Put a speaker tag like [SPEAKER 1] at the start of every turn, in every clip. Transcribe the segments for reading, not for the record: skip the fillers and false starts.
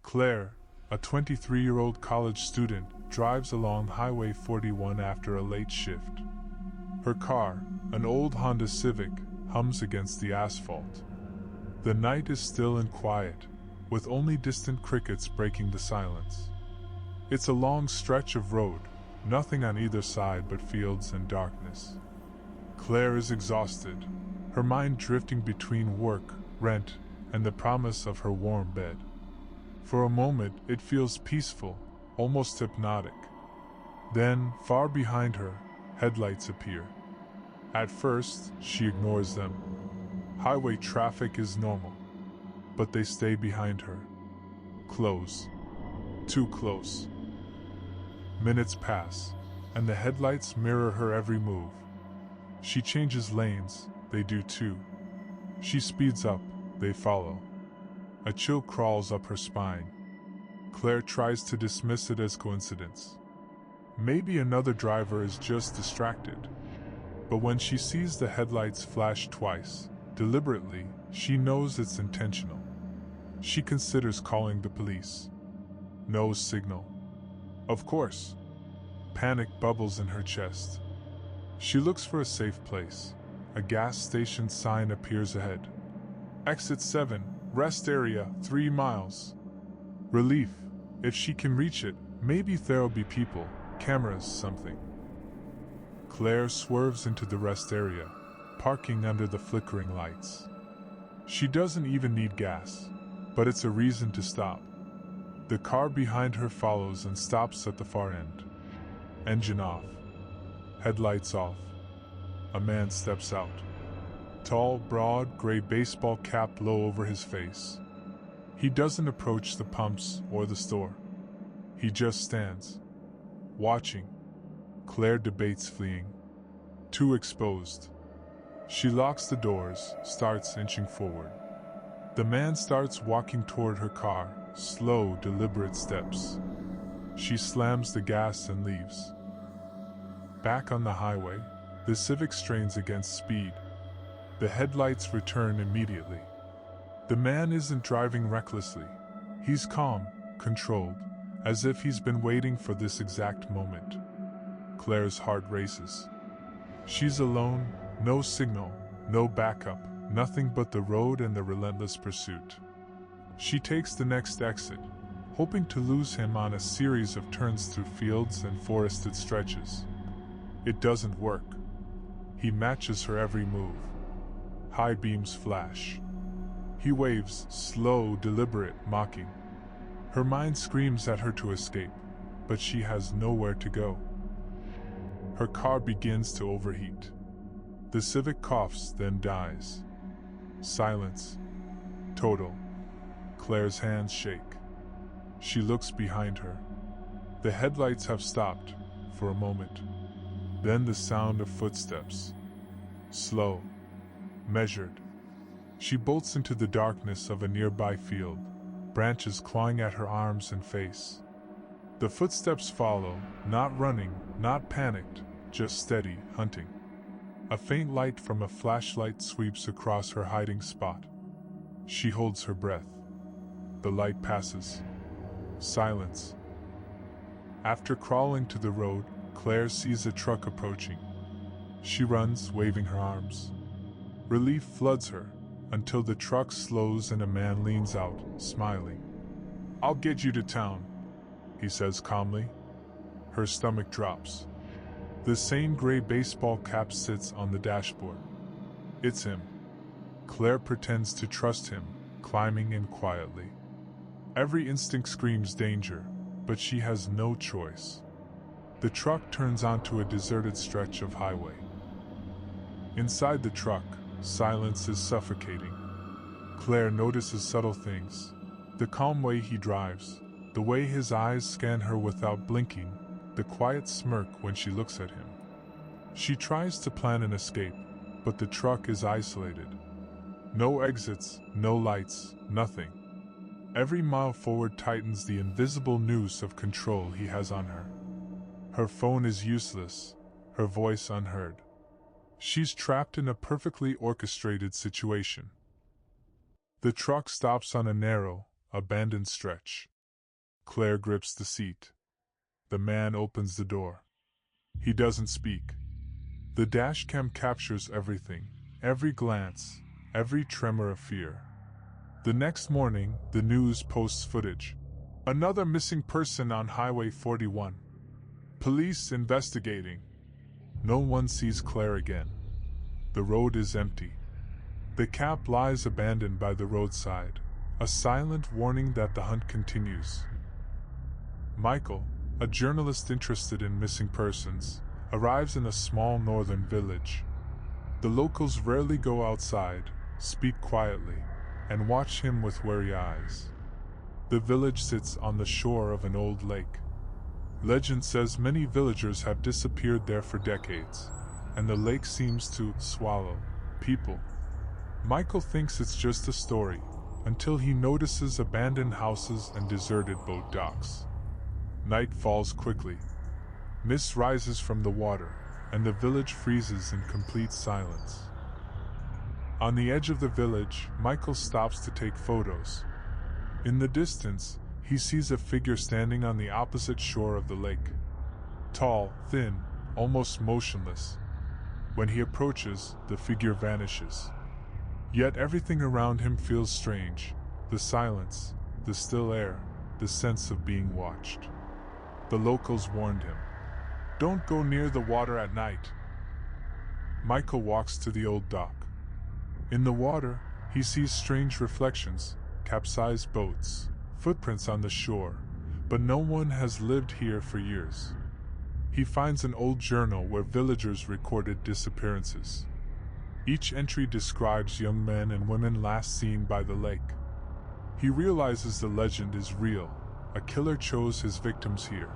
[SPEAKER 1] Claire, a 23-year-old college student, drives along Highway 41 after a late shift. Her car, an old Honda Civic, hums against the asphalt. The night is still and quiet, with only distant crickets breaking the silence. It's a long stretch of road, nothing on either side but fields and darkness. Claire is exhausted, her mind drifting between work, rent, and the promise of her warm bed. For a moment, it feels peaceful, almost hypnotic. Then, far behind her, headlights appear. At first, she ignores them. Highway traffic is normal, but they stay behind her. Close. Too close. Minutes pass, and the headlights mirror her every move. She changes lanes, they do too. She speeds up, they follow. A chill crawls up her spine. Claire tries to dismiss it as coincidence. Maybe another driver is just distracted. But when she sees the headlights flash twice, deliberately, she knows it's intentional. She considers calling the police. No signal. Of course. Panic bubbles in her chest. She looks for a safe place. A gas station sign appears ahead. Exit 7, rest area, 3 miles. Relief. If she can reach it, maybe there'll be people, cameras, something. Claire swerves into the rest area, parking under the flickering lights. She doesn't even need gas, but it's a reason to stop. The car behind her follows and stops at the far end. Engine off. Headlights off. A man steps out. Tall, broad, gray baseball cap low over his face. He doesn't approach the pumps or the store. He just stands, watching. Claire debates fleeing. Too exposed. She locks the doors, starts inching forward. The man starts walking toward her car, slow, deliberate steps. She slams the gas and leaves. Back on the highway, the Civic strains against speed. The headlights return immediately. The man isn't driving recklessly. He's calm, controlled, as if he's been waiting for this exact moment. Claire's heart races. She's alone, no signal, no backup, nothing but the road and the relentless pursuit. She takes the next exit, hoping to lose him on a series of turns through fields and forested stretches. It doesn't work. He matches her every move. High beams flash. He waves, slow, deliberate, mocking. Her mind screams at her to escape, but she has nowhere to go. Her car begins to overheat. The Civic coughs, then dies. Silence. Total. Claire's hands shake. She looks behind her. The headlights have stopped, for a moment. Then the sound of footsteps. Slow. Measured. She bolts into the darkness of a nearby field, branches clawing at her arms and face. The footsteps follow, not running, not panicked, just steady, hunting. A faint light from a flashlight sweeps across her hiding spot. She holds her breath. The light passes. Silence. After crawling to the road, Claire sees a truck approaching. She runs, waving her arms. Relief floods her, until the truck slows and a man leans out, smiling. "I'll get you to town," he says calmly. Her stomach drops. The same gray baseball cap sits on the dashboard. It's him. Claire pretends to trust him, climbing in quietly. Every instinct screams danger, but she has no choice. The truck turns onto a deserted stretch of highway. Inside the truck, silence is suffocating. Claire notices subtle things. The calm way he drives, the way his eyes scan her without blinking, the quiet smirk when she looks at him. She tries to plan an escape, but the truck is isolated. No exits, no lights, nothing. Every mile forward tightens the invisible noose of control he has on her. Her phone is useless, her voice unheard. She's trapped in a perfectly orchestrated situation. The truck stops on a narrow, abandoned stretch. Claire grips the seat. The man opens the door. He doesn't speak. The dashcam captures everything, every glance, every tremor of fear. The next morning, the news posts footage. Another missing person on Highway 41. Police investigating. No one sees Claire again. The road is empty. The cab lies abandoned by the roadside, a silent warning that the hunt continues. Michael, a journalist interested in missing persons, arrives in a small northern village. The locals rarely go outside, speak quietly, and watch him with wary eyes. The village sits on the shore of an old lake. Legend says many villagers have disappeared there for decades, and the lake seems to swallow people. Michael thinks it's just a story, until he notices abandoned houses and deserted boat docks. Night falls quickly. Mist rises from the water, and the village freezes in complete silence. On the edge of the village, Michael stops to take photos. In the distance, he sees a figure standing on the opposite shore of the lake. Tall, thin, almost motionless. When he approaches, the figure vanishes. Yet everything around him feels strange. The silence, the still air, the sense of being watched. The locals warned him. Don't go near the water at night. Michael walks to the old dock. In the water, he sees strange reflections, capsized boats, footprints on the shore, but no one has lived here for years. He finds an old journal where villagers recorded disappearances. Each entry describes young men and women last seen by the lake. He realizes the legend is real. A killer chose his victims here,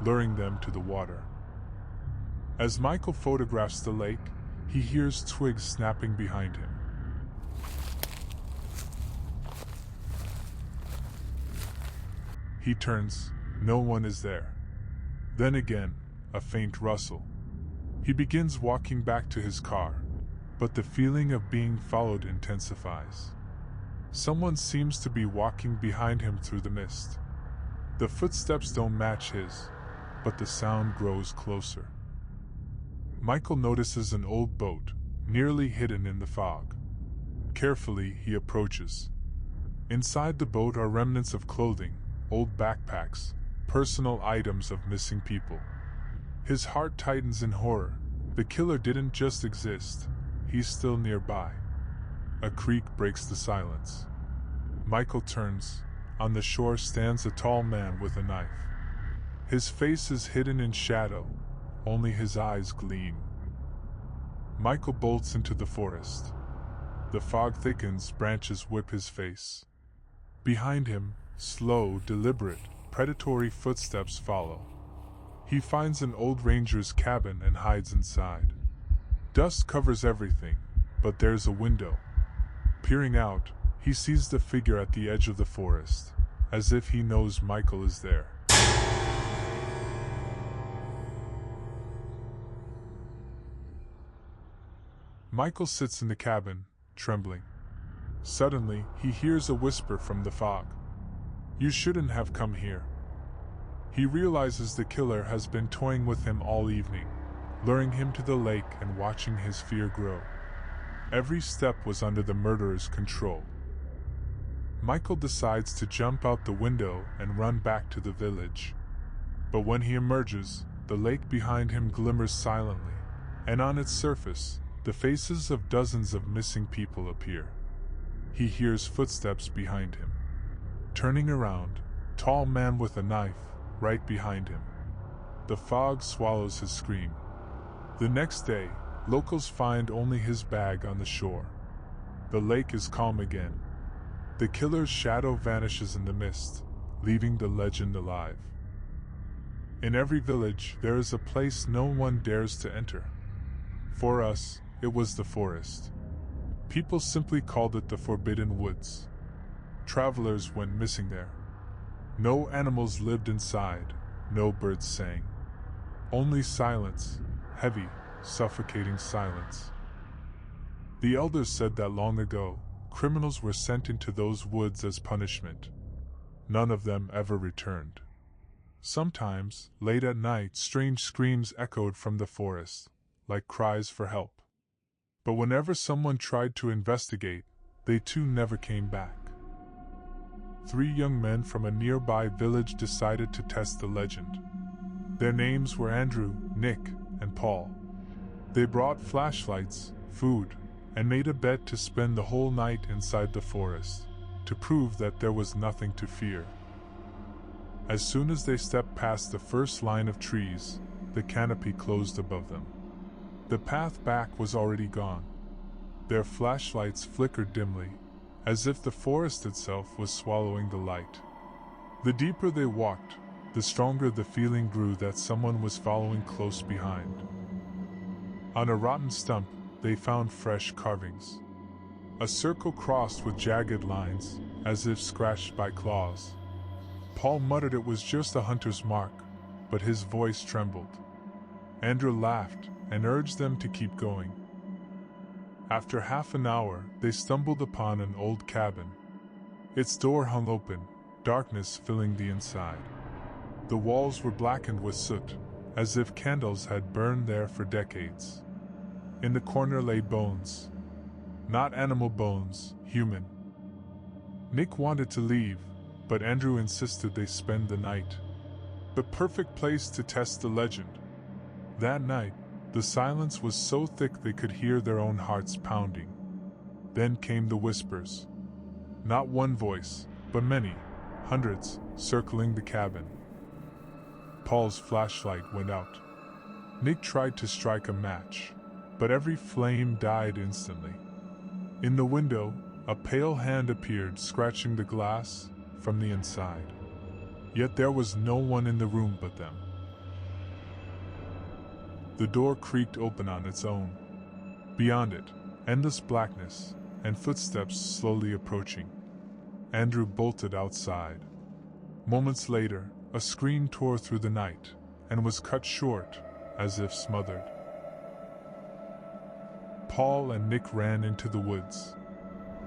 [SPEAKER 1] luring them to the water. As Michael photographs the lake, he hears twigs snapping behind him. He turns, no one is there. Then again, a faint rustle. He begins walking back to his car, but the feeling of being followed intensifies. Someone seems to be walking behind him through the mist. The footsteps don't match his, but the sound grows closer. Michael notices an old boat, nearly hidden in the fog. Carefully, he approaches. Inside the boat are remnants of clothing, old backpacks, personal items of missing people. His heart tightens in horror. The killer didn't just exist, he's still nearby. A creak breaks the silence. Michael turns. On the shore stands a tall man with a knife. His face is hidden in shadow, only his eyes gleam. Michael bolts into the forest. The fog thickens, branches whip his face. Behind him, slow, deliberate, predatory footsteps follow. He finds an old ranger's cabin and hides inside. Dust covers everything, but there's a window. Peering out, he sees the figure at the edge of the forest, as if he knows Michael is there. Michael sits in the cabin, trembling. Suddenly, he hears a whisper from the fog. You shouldn't have come here. He realizes the killer has been toying with him all evening, luring him to the lake and watching his fear grow. Every step was under the murderer's control. Michael decides to jump out the window and run back to the village. But when he emerges, the lake behind him glimmers silently, and on its surface, the faces of dozens of missing people appear. He hears footsteps behind him. Turning around, tall man with a knife, right behind him. The fog swallows his scream. The next day, locals find only his bag on the shore. The lake is calm again. The killer's shadow vanishes in the mist, leaving the legend alive. In every village, there is a place no one dares to enter. For us, it was the forest. People simply called it the Forbidden Woods. Travelers went missing there. No animals lived inside, no birds sang. Only silence, heavy, suffocating silence. The elders said that long ago, criminals were sent into those woods as punishment. None of them ever returned. Sometimes, late at night, strange screams echoed from the forest, like cries for help. But whenever someone tried to investigate, they too never came back. 3 young men from a nearby village decided to test the legend. Their names were Andrew, Nick, and Paul. They brought flashlights, food, and made a bet to spend the whole night inside the forest, to prove that there was nothing to fear. As soon as they stepped past the first line of trees, the canopy closed above them. The path back was already gone. Their flashlights flickered dimly, as if the forest itself was swallowing the light. The deeper they walked, the stronger the feeling grew that someone was following close behind. On a rotten stump, they found fresh carvings. A circle crossed with jagged lines, as if scratched by claws. Paul muttered it was just a hunter's mark, but his voice trembled. Andrew laughed and urged them to keep going. After half an hour, they stumbled upon an old cabin. Its door hung open, darkness filling the inside. The walls were blackened with soot, as if candles had burned there for decades. In the corner lay bones. Not animal bones, human. Nick wanted to leave, but Andrew insisted they spend the night. The perfect place to test the legend. That night, the silence was so thick they could hear their own hearts pounding. Then came the whispers. Not one voice, but many, hundreds, circling the cabin. Paul's flashlight went out. Nick tried to strike a match, but every flame died instantly. In the window, a pale hand appeared, scratching the glass from the inside. Yet there was no one in the room but them. The door creaked open on its own. Beyond it, endless blackness, and footsteps slowly approaching. Andrew bolted outside. Moments later, a scream tore through the night, and was cut short, as if smothered. Paul and Nick ran into the woods.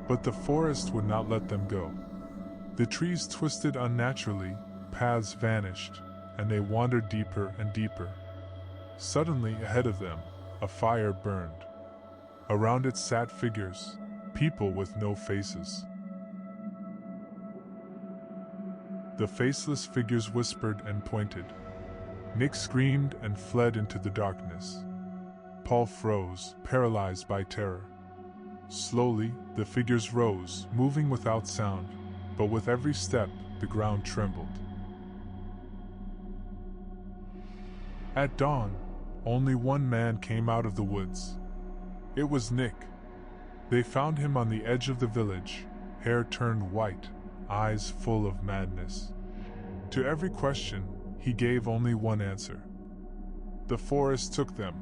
[SPEAKER 1] But the forest would not let them go. The trees twisted unnaturally, paths vanished, and they wandered deeper and deeper. Suddenly, ahead of them, a fire burned. Around it sat figures, people with no faces. The faceless figures whispered and pointed. Nick screamed and fled into the darkness. Paul froze, paralyzed by terror. Slowly, the figures rose, moving without sound, but with every step, the ground trembled. At dawn, only one man came out of the woods. It was Nick. They found him on the edge of the village, hair turned white, eyes full of madness. To every question, he gave only one answer. The forest took them.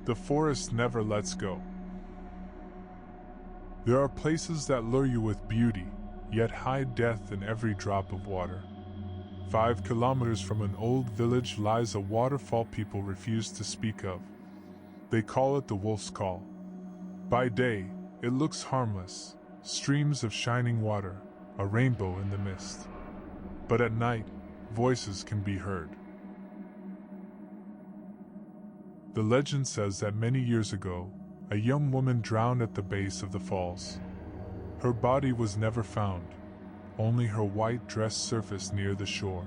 [SPEAKER 1] The forest never lets go. There are places that lure you with beauty, yet hide death in every drop of water. 5 kilometers from an old village lies a waterfall people refuse to speak of. They call it the Wolf's Call. By day, it looks harmless, streams of shining water, a rainbow in the mist. But at night, voices can be heard. The legend says that many years ago, a young woman drowned at the base of the falls. Her body was never found, only her white dress surfaced near the shore.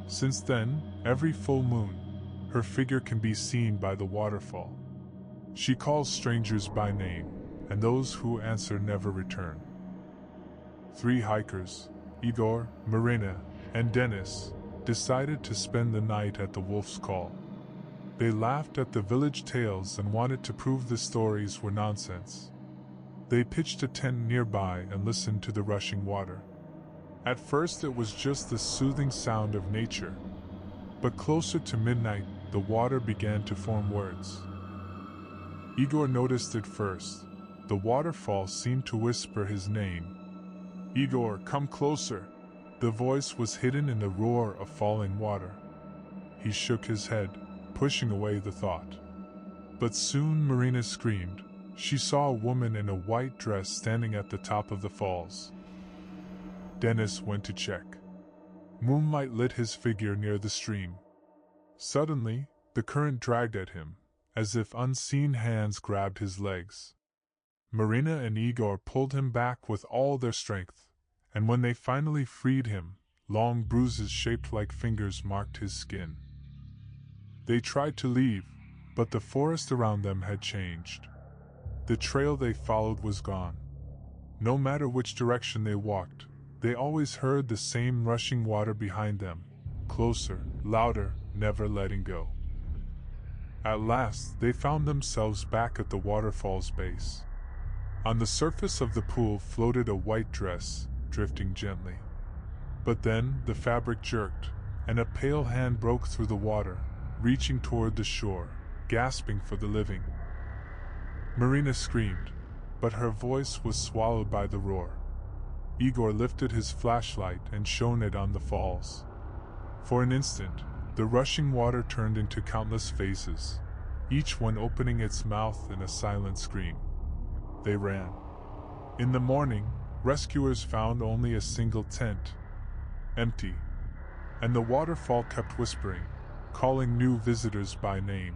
[SPEAKER 1] Since then, every full moon, her figure can be seen by the waterfall. She calls strangers by name, and those who answer never return. 3 hikers, Igor, Marina, and Dennis, decided to spend the night at the Wolf's Call. They laughed at the village tales and wanted to prove the stories were nonsense. They pitched a tent nearby and listened to the rushing water. At first it was just the soothing sound of nature, but closer to midnight, the water began to form words. Igor noticed it first. The waterfall seemed to whisper his name. "Igor, come closer." The voice was hidden in the roar of falling water. He shook his head, pushing away the thought. But soon Marina screamed. She saw a woman in a white dress standing at the top of the falls. Dennis went to check. Moonlight lit his figure near the stream. Suddenly, the current dragged at him, as if unseen hands grabbed his legs. Marina and Igor pulled him back with all their strength, and when they finally freed him, long bruises shaped like fingers marked his skin. They tried to leave, but the forest around them had changed. The trail they followed was gone. No matter which direction they walked, they always heard the same rushing water behind them, closer, louder, never letting go. At last, they found themselves back at the waterfall's base. On the surface of the pool floated a white dress, drifting gently. But then, the fabric jerked, and a pale hand broke through the water, reaching toward the shore, gasping for the living. Marina screamed, but her voice was swallowed by the roar. Igor lifted his flashlight and shone it on the falls. For an instant, the rushing water turned into countless faces, each one opening its mouth in a silent scream. They ran. In the morning, rescuers found only a single tent, empty, and the waterfall kept whispering, calling new visitors by name.